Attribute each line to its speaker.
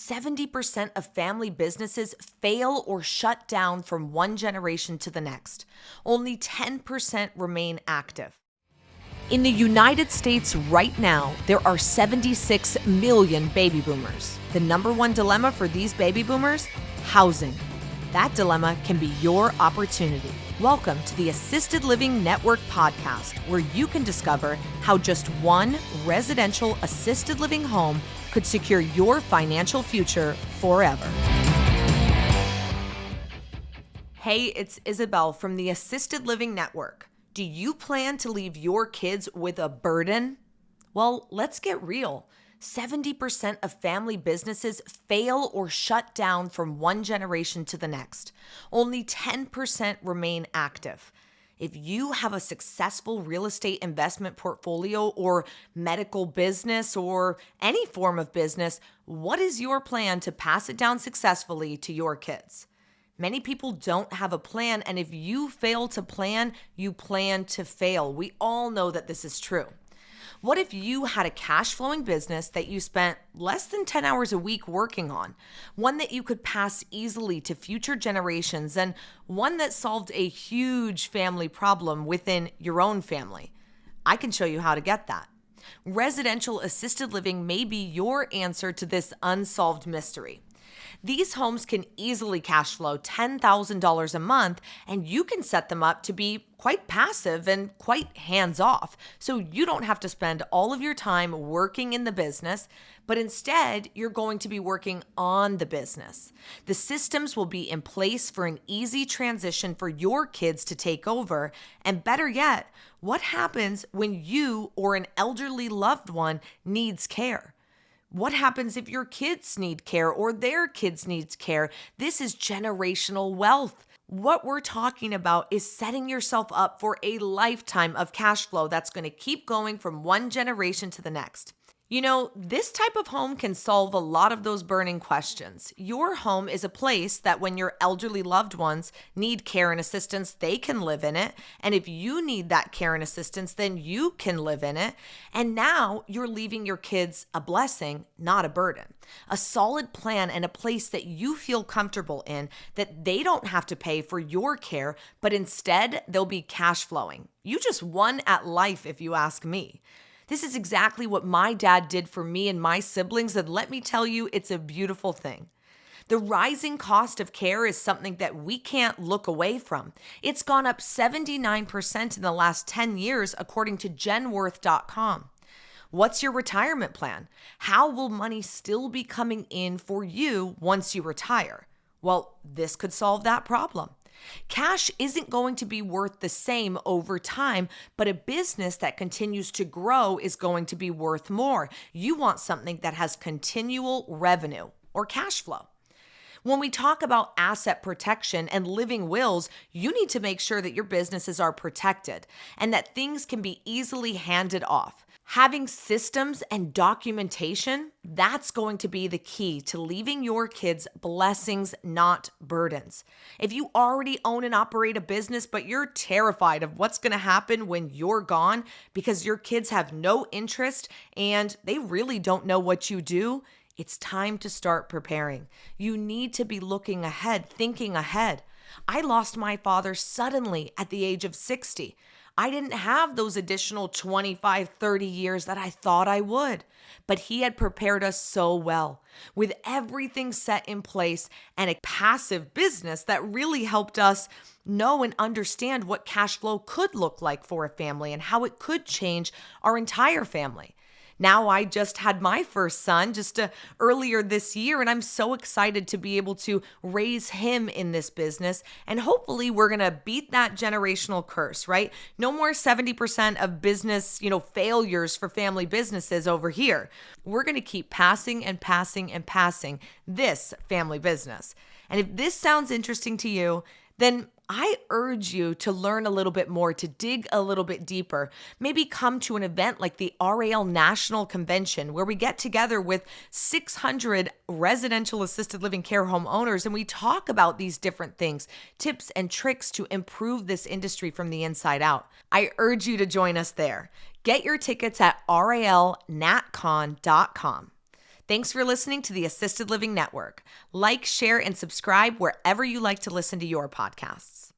Speaker 1: 70% of family businesses fail or shut down from one generation to the next. Only 10% remain active. In the United States right now, there are 76 million baby boomers. The number one dilemma for these baby boomers? Housing. That dilemma can be your opportunity. Welcome to the Assisted Living Network podcast, where you can discover how just one residential assisted living home could secure your financial future forever. Hey, it's Isabel from the Assisted Living Network. Do you plan to leave your kids with a burden? Well, let's get real. 70% of family businesses fail or shut down from one generation to the next. Only 10% remain active. If you have a successful real estate investment portfolio or medical business or any form of business, what is your plan to pass it down successfully to your kids? Many people don't have a plan, and if you fail to plan, you plan to fail. We all know that this is true. What if you had a cash flowing business that you spent less than 10 hours a week working on, one that you could pass easily to future generations, and one that solved a huge family problem within your own family? I can show you how to get that. Residential assisted living may be your answer to this unsolved mystery. These homes can easily cash flow $10,000 a month, and you can set them up to be quite passive and quite hands-off. So you don't have to spend all of your time working in the business, but instead you're going to be working on the business. The systems will be in place for an easy transition for your kids to take over. And better yet, what happens when you or an elderly loved one needs care? What happens if your kids need care or their kids needs care? This is generational wealth. What we're talking about is setting yourself up for a lifetime of cash flow that's going to keep going from one generation to the next. You know, this type of home can solve a lot of those burning questions. Your home is a place that when your elderly loved ones need care and assistance, they can live in it. And if you need that care and assistance, then you can live in it. And now you're leaving your kids a blessing, not a burden. A solid plan and a place that you feel comfortable in, that they don't have to pay for your care, but instead they'll be cash flowing. You just won at life, if you ask me. This is exactly what my dad did for me and my siblings, and let me tell you, it's a beautiful thing. The rising cost of care is something that we can't look away from. It's gone up 79% in the last 10 years, according to genworth.com. What's your retirement plan? How will money still be coming in for you once you retire? Well, this could solve that problem. Cash isn't going to be worth the same over time, but a business that continues to grow is going to be worth more. You want something that has continual revenue or cash flow. When we talk about asset protection and living wills, you need to make sure that your businesses are protected and that things can be easily handed off. Having systems and documentation, that's going to be the key to leaving your kids blessings, not burdens. If you already own and operate a business, but you're terrified of what's going to happen when you're gone because your kids have no interest and they really don't know what you do, it's time to start preparing. You need to be looking ahead, thinking ahead. I lost my father suddenly at the age of 60. I didn't have those additional 25, 30 years that I thought I would, but he had prepared us so well with everything set in place and a passive business that really helped us know and understand what cash flow could look like for a family and how it could change our entire family. Now I just had my first son earlier this year, and I'm so excited to be able to raise him in this business. And hopefully we're going to beat that generational curse, right? No more 70% of business, failures for family businesses over here. We're going to keep passing and passing and passing this family business. And if this sounds interesting to you, then I urge you to learn a little bit more, to dig a little bit deeper. Maybe come to an event like the RAL National Convention, where we get together with 600 residential assisted living care home owners and we talk about these different things, tips and tricks to improve this industry from the inside out. I urge you to join us there. Get your tickets at ralnatcon.com. Thanks for listening to the Assisted Living Network. Like, share, and subscribe wherever you like to listen to your podcasts.